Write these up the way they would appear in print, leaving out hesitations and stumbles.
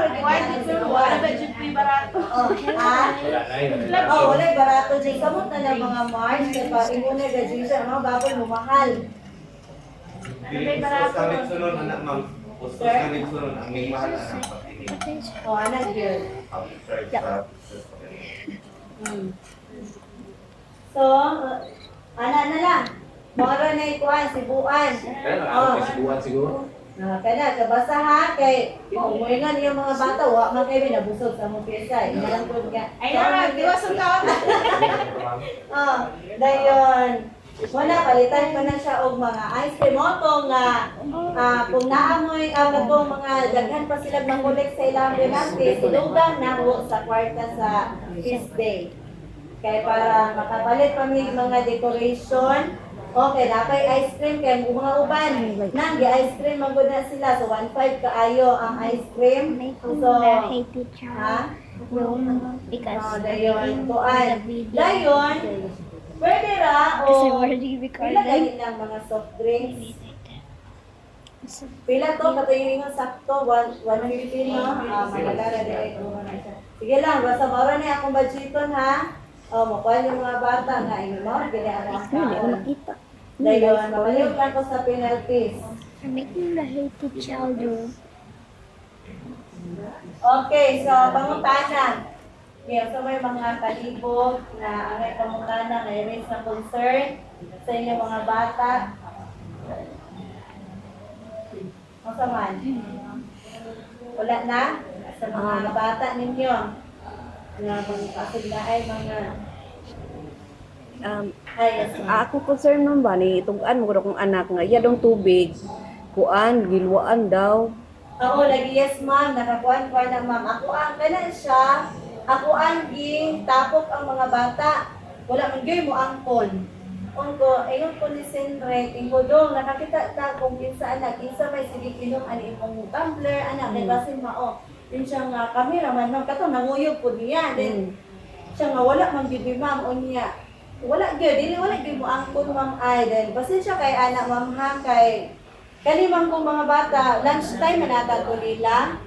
Wala ba dyan free barato? Wala barato dyan. Kamot na ng mga Mars. Kaya pa, imuna graduation. Mga baboy mo, mahal. Ustos kami sunod, anak ma'am. Ustos kami sunod, ang may mahal anak pag-ibig. Anak yun. So, ana na lang. Mora na ikuan, sibuan. Sibuan siguro. Kaya kabasa ha, kay umuingan yung mga bata, wa man kayo nabusog sa mong pyesa. Ilang po nga. Ay na, diwasong taon. Dayon. Wala, palitan ko na siya og mga ice cream. O itong, kung naamoy, itong mga daghan pa sila mag-collect sa ilang rinante, silugang na sa kwarta sa feast day. Kaya para makapalit pa may mga decoration. Okay, napay ice cream kaya mga uban. Nang ice cream magud na sila. So 1.5 kaayo ang ice cream. So ha? Because Dayon tuan. Dayon pwede ra o pila gani lang mga soft drinks. Pila to katuyo nga sakto 150 no. Magagara dire ko na siya. Sige lang, basta mora ni akong budgeton ha. Makuha yung mga bata nga mo, gini ang makita. Dayon, mabalik lang ko sa penalties. I'm making the hated child. Okay, so pangutanan. Ngayon, so may mga palibog na ang pangutanan na raise na concern sa inyong mga bata. Masaman? Wala na? Sa mga bata ninyo? Na mga kapag na ay mga... Ako concern man ba ni tugan mo kung anak nga iya dong tubig kuan gilwaan daw. Oo, lagi yes ma'am, nakakuan ko na ma'am. Ako ang kanan siya, ako ang tapok ang mga bata. Wala man gyud mo angkon. Onko, ayon ko ni Senre, tingko dong nakakita ta kung kinsa anak, kinsa may sige kinom ani imong tumbler anak kay basin mao. Din siya nga cameraman ma'am kato nanguyog pud niya. Then siya nga wala man gyud ni ma'am unya. Wala gyud, dili wala gyud mo angkon ma'am ay then pasensya kay anak ma'am ha kay kani man kong mga bata lunch time na nata to nila.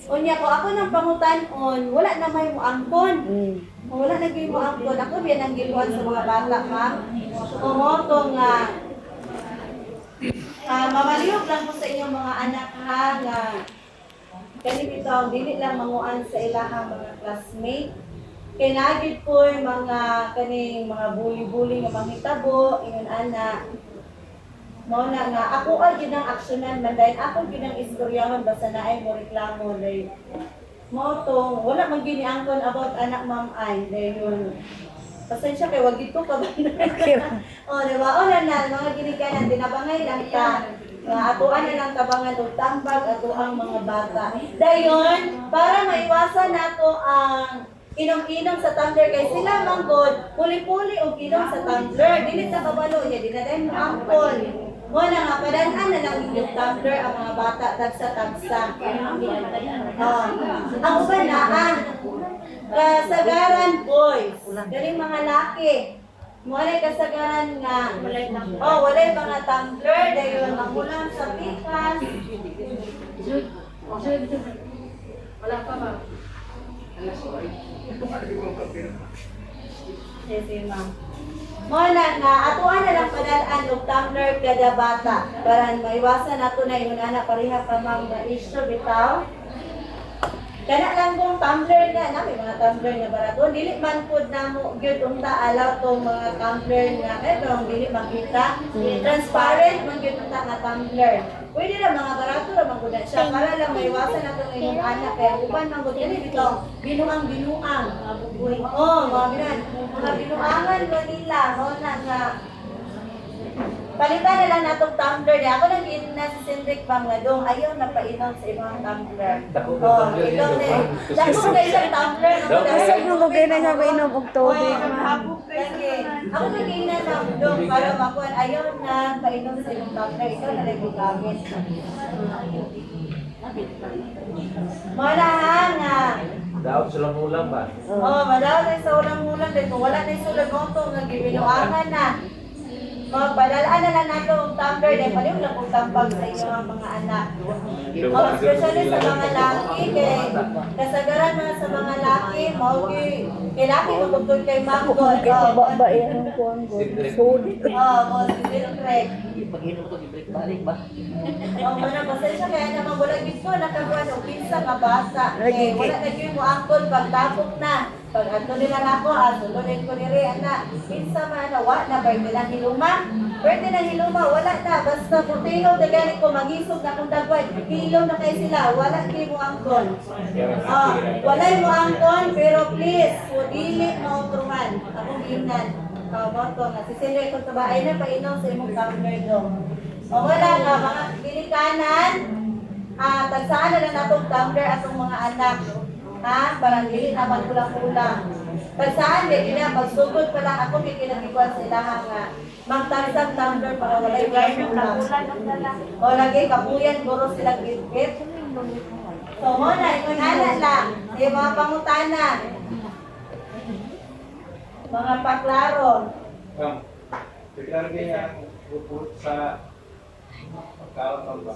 Unya ko ako nang pangutan-on, wala na may mo angkon. Wala na gyud mo angkon. Ako biyan ang giluan sa mga bata ma'am. Kumoto nga mamalihog lang ko sa inyong mga anak ha nga kani bitaw dili lang manguan sa ilahang mga classmate. Kay nagid po mga kaning mga bully-bully nga manghitabo ingon ana. Mao na nga ako ay gyud ang aksyonan man dahil ako gyud ang istoryahan basta naay mo reklamo dahil mo tong wala man gyud ni angkon about anak ma'am ay dahil pasensya kay wag ito ka ba. Di ba? Na mga ginikanan tinabangay lang ta. Nga atuan na lang tabangan og tambag ato ang mga bata. Dayon para maiwasan nato ang inom-inom sa tumbler kay sila manggod puli-puli og inom sa tumbler dili ta kabalo niya dinadayon mo angkon mo na nga padanan na lang yung tumbler ang mga bata tagsa-tagsa ang uban naan kasagaran boys galing mga laki mo na kasagaran nga walay mga tumbler dayon magulang sa pikas wala pa ba Yes, ma'am. Muna nga, atuan na lang padalaan og tumbler kada bata para maiwasan nato na yung anak pareha pa ma'am na issue bitaw. Kana lang kung tumbler na may mga tumbler na barato, dili man pud namo gyud unta alaw tong mga tumbler nga etong dili makita. Transparent man gyud unta nga tumbler. Pwede ra mga barato ra man gud siya para lang maiwasan nato ng inyong anak kaya uban man gud dili bitaw binuang mga bubuhay. Mga binan, mga binuangan ko nila mo na nga palitan na lang natong tumbler niya. Ako nang na si Cindric bang nga dong ayaw na painom sa ibang tumbler. Ikaw na eh. Dako na isang tumbler. Kasag mo ko na siya mainom og tubig. Ako nag-iinan lang dong para makuha. Ayaw na painom sa ibang tumbler. Ikaw na lang gugamit. Malahan nga. Daot sila ulam ba? Madaw na sa ulang-ulang. Kung wala na yung sulag mo ito, nag-ibinuangan na. Padalaan na lang nato ang tumbler dahil paliw lang kung tambag sa inyo ang mga anak. Especially sa mga laki. laki kay kasagaran na sa mga laki mao kay laki magtugtog kay manggol. Ba yan ang kuan ko. Sud. Mo si Wilfred. Mana pasensya kaya naman wala gid ko nakakuan og pinsa nga bata. Kay wala na gyud mo angkol pagtapok na. Pag ato nila nako sulod ko diri ana. Pinsa man wa na bay nila hiluma. Pwede na hiluma wala na basta putiho dagani ko magisog na kung dagway. Hilaw na kay sila wala kay mo angkol. Wala mo angkol pero please dili mo utruhan. Akong giingnan. Moto nga sisili ko tabaay na painom sa imong tumbler do. Wala nga mga binikanan. Tagsaan na lang natong tumbler atong mga anak. Ha? Parang dili na magkulang-kulang. Tagsaan din na pagsugod pa lang ako may kinakikuan sa ilahan nga magtagsag tumbler para wala yung kulang. O lagi kapuyan guro sila git-git. So muna, ikon anak lang. Yung mga pangutana. Mga paklaro. Biglang ganyan bukod sa pagkaon ba?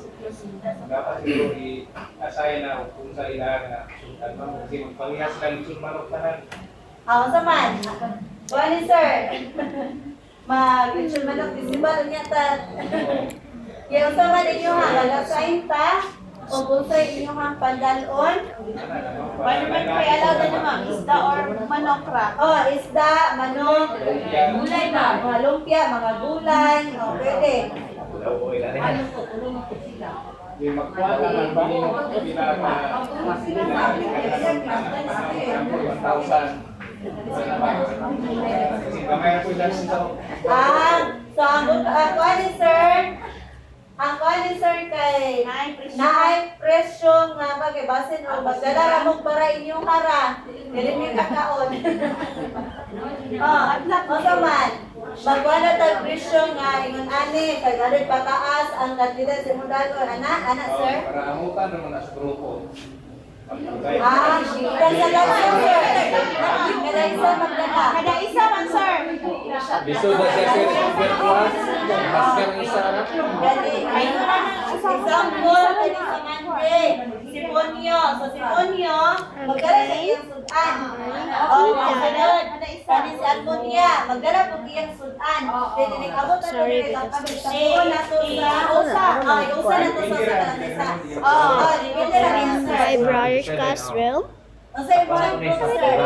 Dapat siguro i-assign na kung sa ilang na at kasi magpangyas lang yung manoktahan. Ako sa man. Kuha sir. Mag-mention manok, disibal niya ta. Yung sa man inyo ha, mag-assign ta. O kung sa inyo ha, pandalon. Paano man kayo alaw na naman? Isda or manok ra? Isda, manok, Gulay ba? mga lumpia, mga gulay. Pwede. Yung magkuha naman ba? Pinaka 1,000. Kasi kamay na po dyan sa So ang kuha ni sir kay naay presyo nga bagay basin o magdala ra mo para inyong hara. Dili mi kakaon. Oso man. Magkuha na tag presyo nga ingon ani kay galit pataas ang kantidad sa imong dagon ana sir. para amutan naman na sa grupo. Kada isa magdala. Kada isa man, sir. Biso ba siya sir? Virtual? Masker isa na? Gani, ayun na example, kani sa Monday, si Ponyo. So si Ponyo, magdala sa iyang sudan. Kasunod, kani si Almonia, magdala po iyang sudan. Then inikabot na ito, inikabot na ito sa usa. Usa na ito sa kanisa. Dipende lang yan, sir. My brother's classroom. Ang sa ibang group, sir.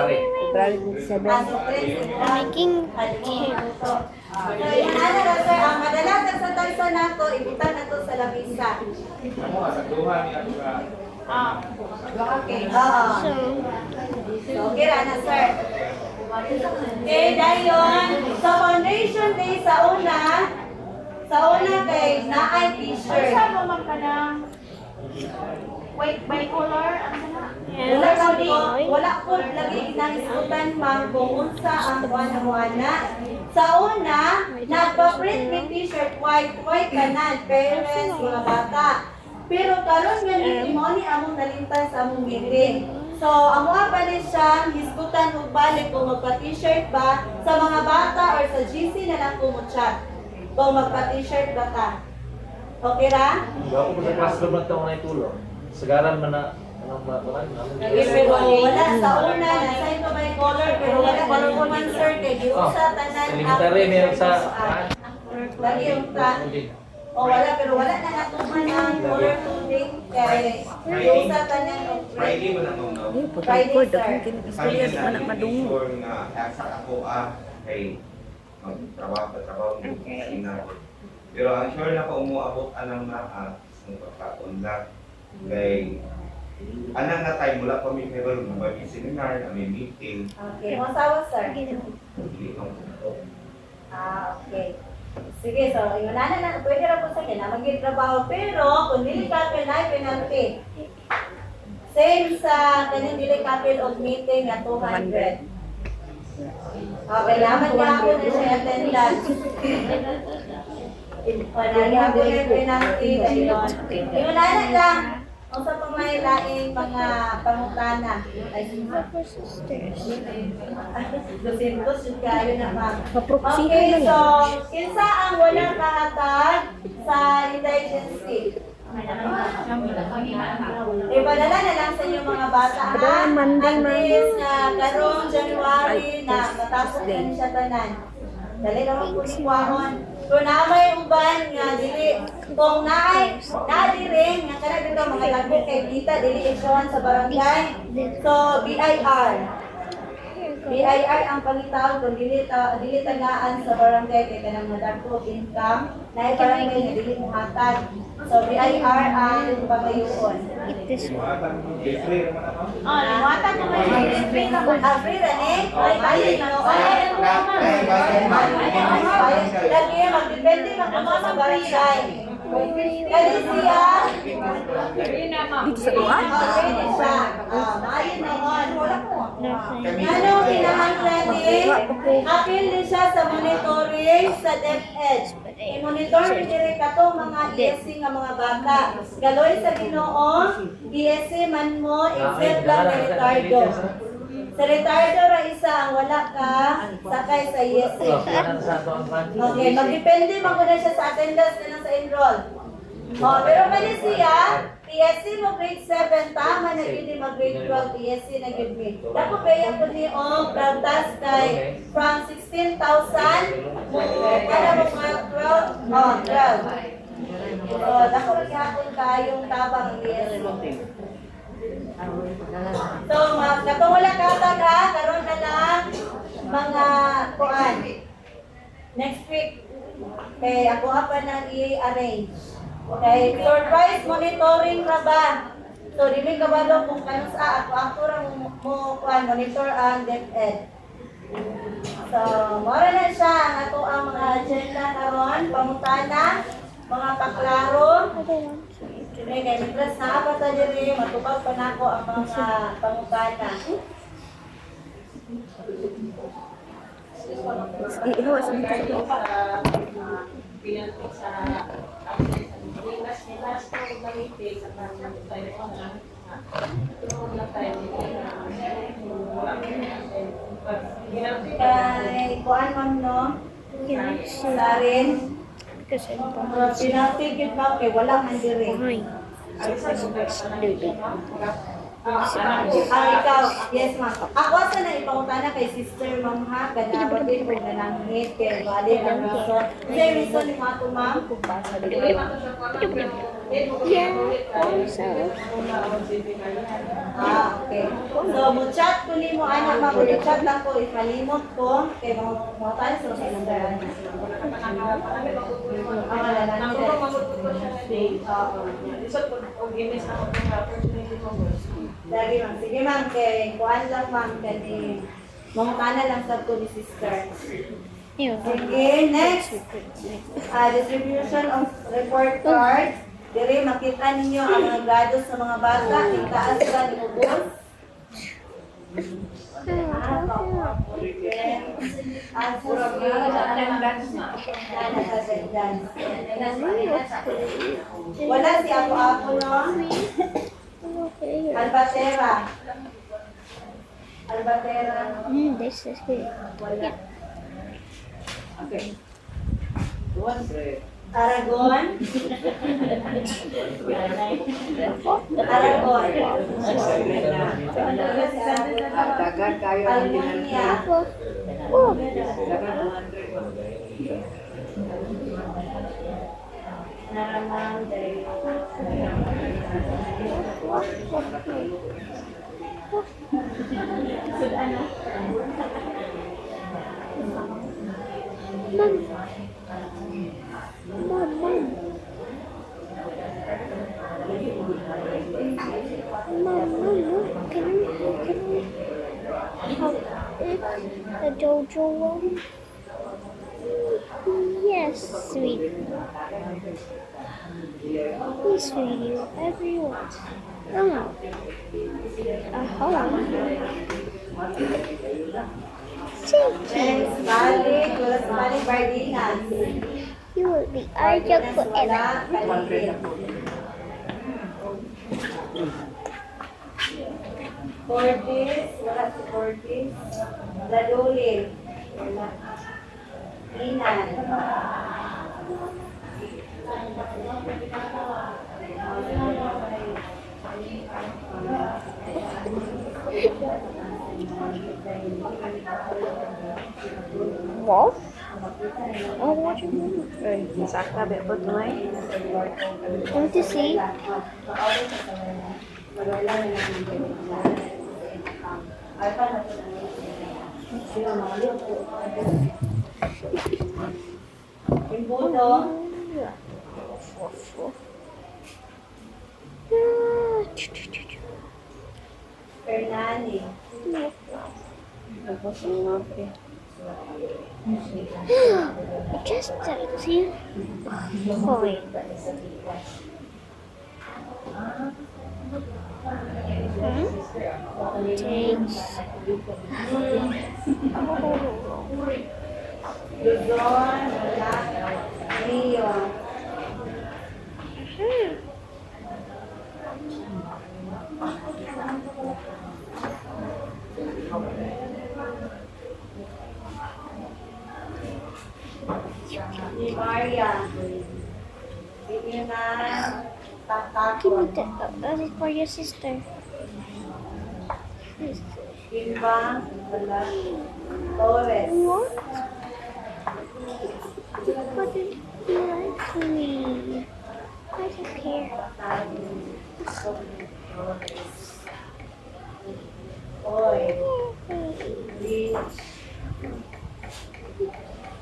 Making So, yan na sir, ang madalas sa tansa nato, ibutan nato sa lamisa. Amo sa duha niya Okay. So, okay na sir. Okay, dayon, sa foundation day sa una kay naay t-shirt. Saan mo man ka na? Wait, by color? Ano na? Wala po lagi inaisutan ma'am kung unsa ang buwan-buwana. Sa una, nagpa-print ng t-shirt white kanan, parents, mga bata. Pero karon nga ni Moni among nalimtan sa among meeting. So, amo pa ni siya hisgutan og balik kung magpa-t-shirt ba sa mga bata or sa GC na lang kumutsa. Kung magpa-t-shirt ba ta. Okay ra? Ako po sa classroom na ito na itulong. Sagaran man na Pero wala sa una, na-sign ko by color, pero wala pa rin man sir, kay giusa tanan elementary meron sa lagi yung wala, pero wala na natuman ang color coding, kay giusa tanan Friday mo na mong no? Friday, sir. Kaya na sure nga asa ako kay magtrabaho mo sa ina. Pero ang sure na ko umuabot anang na ng pagkaunlak kay anang na time wala pa may meron na may seminar, na may meeting. Okay, masawa sir. Okay. Sige, so yung na pwede ra po sa kanya magtrabaho, pero kung dili ka penalty. Same sa kaning dili kapil og meeting nga 200. Okay, yaman nga ako na siya attendance. Panali ako yung penalty. Yung nanak lang, kung sa pamahalaing mga pangutana. Ay, Lusintos, yung kayo na ma'am. Okay, so, kinsa ang walang kahatag sa indigency? Ipadala na lang sa inyong mga bata, ha? Padala, Monday, At ma'am. least na karong January Ay, na matapos Tuesday. na siya tanan. Dali naman po ni Kwahon. Kung naamay uban nga dili, kung naadi rin, nga kana dito mga lago kay Dita, dili isyohan sa barangay. So, BIR. BIR ang pangitawag kung dili tagaan sa barangay kay kanang madagko income na barangay nga dili mo hatag. So BIR ang pangayuon. Eat this one. Oh, liwatan ko may free na ba? Free ra ni? Ay bayad na no. Lagi magdepende man kung sa barangay. Kali siya. Dito sa tuwa? Pwede siya. Bayad na on. Nothing. Ano kinahanglan ni? Apil din siya sa monitoring sa DepEd. I-monitor ni dire kato mga ESC nga mga bata. Galoy sa Ginoo, ESC man mo except lang ni retardo. Sa retardo ra isa ang wala ka sakay sa ESC. Okay, magdepende man ko na siya sa attendance na sa enroll. Oh, pero mali siya, PSC mo grade 7, tama na yun mag-grade 12, PSC na yun me. Dako kaya ko ni Pragtas kay from 16,000, para mo 12, 12. Oh, dako maghapon kayong tabang PSC. So, katong wala katag ha, karon na lang mga kuan. Next week, kay ako pa nang i-arrange. Okay, surprise monitoring na ba? So, di may kabalo kung kanong sa ako ra mo kuan monitor ang DepEd. So, mora na siya ang ato ang mga agenda karon, pangutana, mga paklaro. Okay, kay Mitras na apa ta diri matubag pa nako ang mga pangutana. Iho, dito sa tuwa. Kay kuan man no? Sarin. Kasi Pinatigid ba kay wala man diri. fine. Ikaw, yes ma'am. Ako sa na ipangutana kay sister ma'am ha, kadabot din ko na lang hit kay bali ang reason. Kasi reason ni mato ma'am. Yeah, also. Okay. So, mo-chat ko ni mo anak ma'am, mo-chat lang ko, ipalimot ko kay mga tayo sa ilang daran. Ang alalan Lagi ma'am. Sige ma'am, kay kuan lang ma'am, kani mamutana lang sa ko ni sister. Ew. Sige, next. Distribution of report cards. Dire makita ninyo ang mga grados sa mga bata, itaas ba ni ubos? As for wala si Apo-Apo, no? Albatera. Albatera. This is good. Wala. Okay. Aragon. Aragon. Dagan kayo ang Almunia. Oh, Naramang dari. Mom, can we have the Jojo one? Yes, sweet. Please, sweetie, whatever you want. Oh. Next, Bali. Kulas Bali Bardinas. You will be our joke forever. Wala, Kaligid. Fortis, wala si Fortis. Ladulin. Wala. Inan. Wolf? Oh, watching movie. Ay, saka ba po tunay? Want to see? Yung buto, Fernani. Tapos ang mapi. Just see. Hoy. Takes. Luzon, wala. Rio. Ni Maria. Hindi na Give me tatakot. that is for your sister. Timbang, wala. Torres. What? What did you like to me? I don't care. Oy. Beach.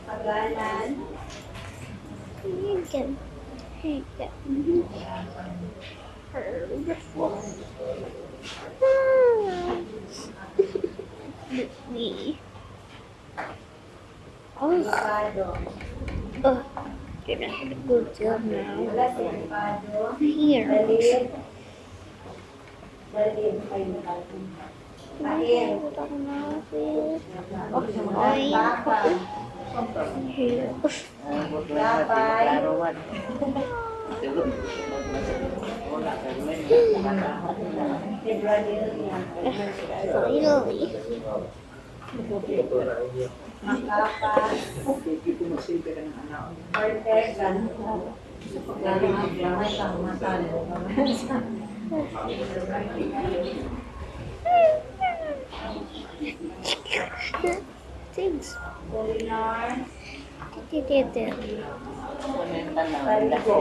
Paganan. Again. Hey, yeah. Me. Oh, Ricado. you're not a good job now. Wala si Ricado. Here. Dalid. Dalid. Ay, Kain. Ay, Baka. here. Gabay. Ibrahim. Finally. Makapas. Ortegan. Thanks. Kulinar. Did. Parigo.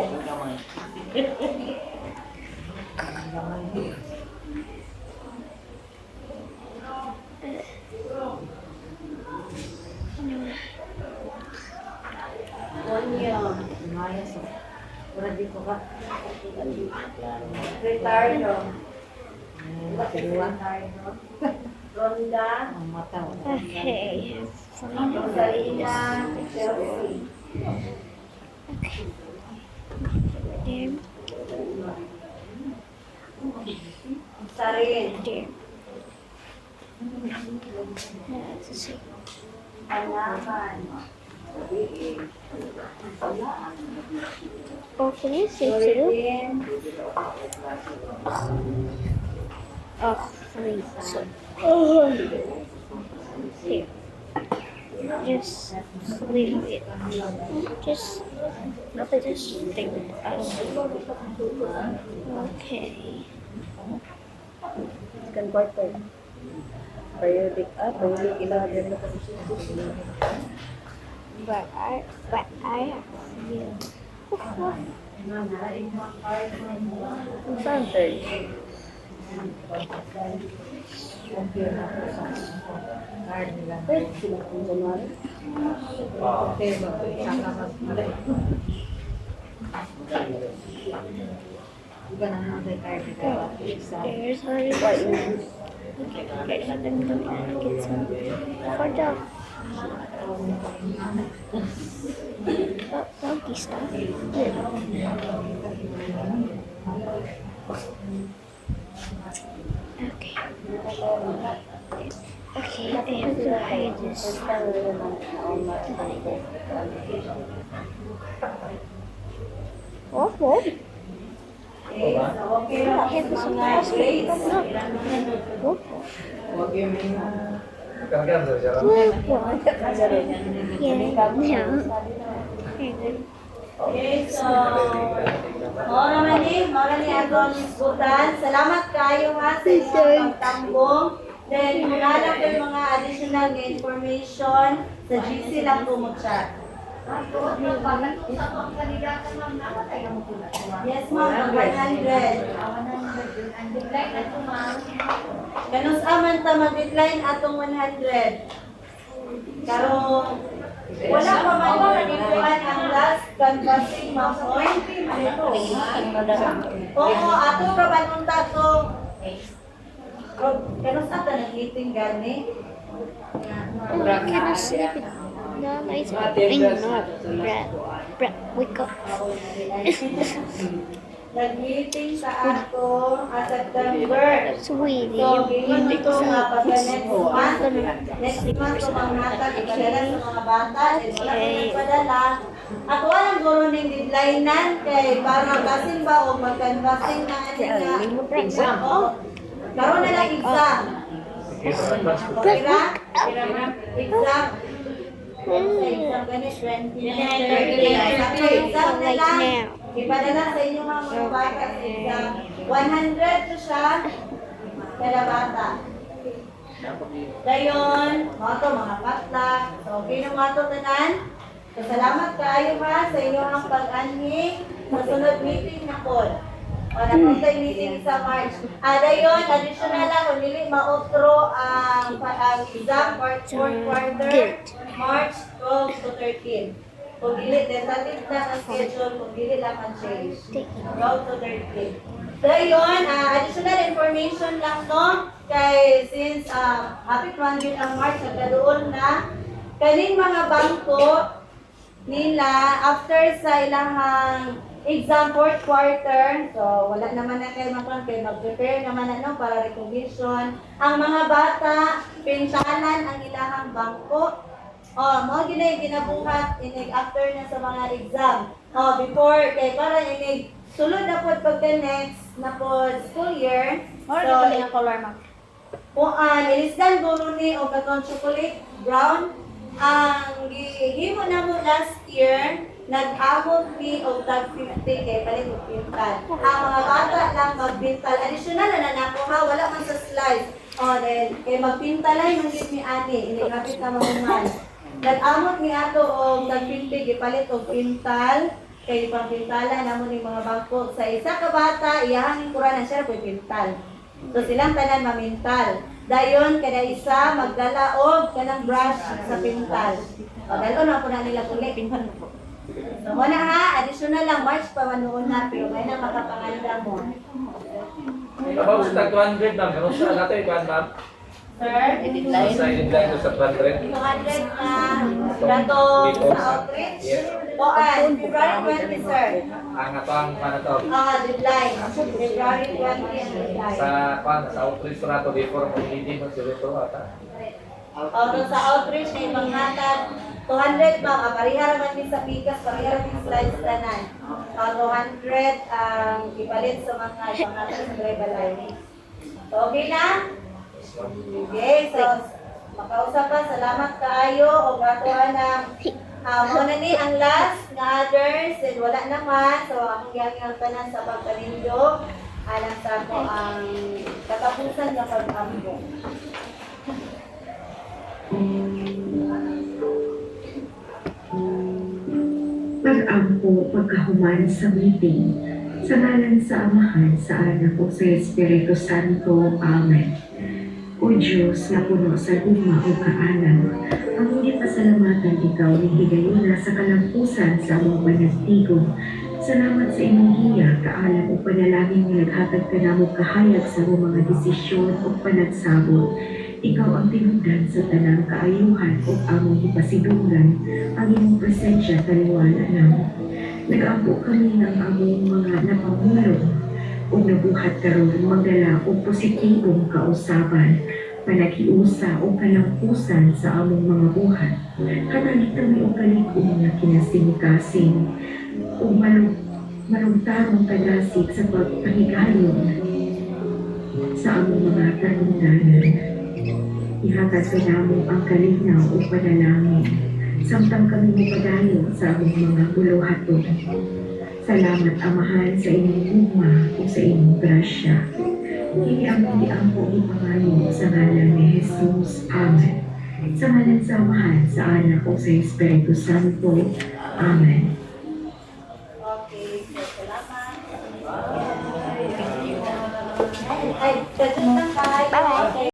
Onyo. Ricardo. Ronda. Okay. Rosalina. Chelsea. There. Sarin. There. Let's see. Panaman. Oh, can you see too? Jordan. Oh, three. So, here. Just leave it. Just take it out. Okay. Second quarter. Periodic periodic ilalim. But I yeah. Saan third? Third sila kung January. There's already okay, guys, I'm gonna get some for the doggy stuff. Okay. Okay, I have to hide this. Oh. Okay, I have to surprise me. Look. Yeah, now. Okay, so mora ni atong isgutan. Salamat kayo ha sa inyong pagtambong. Then, kung alam ko yung mga additional na information, sa GC lang po mag-chat. Yes, ma'am, 100. Ganun aman ta mag-decline atong 100. Karong wala pa man mo nagikuan ang last canvassing mahoy. Oo, ato ra ba nung tato? Ganun sa ta nag-meeting gani. Can I sleep in the night? Wake up. Nag-meeting sa ato September. Sweetie. So, gingon dito nga pagka next month so manghatag ipadala sa mga bata. Wala ko nagpadala. At walang guro ng deadline-nan kay para kasing ba o mag-canvassing na exam. Karoon na lang exam. Kira? Exam. Exam ganit 20. Exam na lang. Ipadala sa inyo mga bata sa exam. 100 to siya kada bata. Dayon, mga patlak. So, okay na mga tanan. So, salamat kaayo ha sa inyong pag-anhi. Masunod meeting na po. O, napuntay meeting sa March. Dayon, additional lang, kung dili ma-outro ang exam for 4th quarter, March 12 to 13. Kung dili, tentative lang ang schedule, kung dili lang ang change. 12 to 13. Dayon, additional information lang, no? Kay, since happy 100 ang March, nagkaroon na, kaning mga bangko nila, after sa ilahang exam 4th quarter, so wala naman na kayo mag-prepare naman na, no, para recognition. Ang mga bata, pinsanan ang ilahang bangko. Mga ginabuhat inig after na sa mga exam. Before, kay para inig sulod na po pagka next na po school year. So, yung color ma'am. Kung ilisdan guro ni o katong chocolate brown, ang gihimo na mo last year, nag-amot mi o tag 50 kay palit og pintal. Ang mga bata lang magbintal. Additional na nako ha, wala man sa slides. Then, kay magpintalay man gid mi ani, inigapit na mahuman. Nag-amot ni ato og tag 50 gipalit og pintal. Kay pangpintala namo ni mga bangko. Sa isa ka bata, iyahang kuranan siya po pintal. So silang tanan mamintal. Dayon kada isa magdala og kanang brush sa pintal. Dalo na po na nila kulit pintal po. So muna ha, additional lang March pa manuon na pero may na makapanganda mo. About sa tag 200 ma'am, ano sa nato ikuan ma'am? Sir, Sa deadline ko sa 200. 200 na dato sa outreach. February 20, sir. Ang ato ang to. Deadline. February 20 ang deadline. Sa outreach na to before mo hindi mo sila to ata. Sa outreach na ibang hatag, 200 ma'am, parihara man din sa pikas, parihara din slides tanan. 200 ang ipalit sa mga ibang hatag sa tribal lining. So, okay na? Okay, so makausap pa, salamat kaayo o gatuhan ng muna ni ang last na others, and wala naman, so akong gagawin tanan sa pagkalindo, alam sa ako ang katapusan ng pag-ambong. Pag-ampo pagkahuman sa meeting, sa ngalan sa Amahan, sa Anak o sa Espiritu Santo. Amen. O Diyos na puno sa guma o kaalam, ang hindi pasalamatan ikaw ni higayuna sa kalampusan sa among panagtigo. Salamat sa imong giya, kaalam o panalangin nga naghatag ka namo kahayag sa among mga desisyon o panagsabot. Ikaw ang tinundan sa tanang kaayuhan o among ipasidungan ang imong presensya taliwala namo. Nag-ampo kami ng among mga napamulong o nabuhat karon magdala o positibong kausaban, panakiusa o kalampusan sa among mga buhat. Kanalit kami o kaligong na kinasing-kasing o malungtarong tagasig sa pagpahigayon sa among mga tanundanan. Ihatag ka namo ang kalinaw o panalangin samtang kami mapadayon sa among mga buluhaton. Salamat Amahan sa inyong gugma o sa inyong grasya. Kini ang po ipangayo sa ngalan ni Jesus. Amen. Sa ngalan sa Amahan, sa Anak o sa Espiritu Santo. Amen. Okay, so salamat. Ay, dadyan lang tayo. Bye-bye. Okay.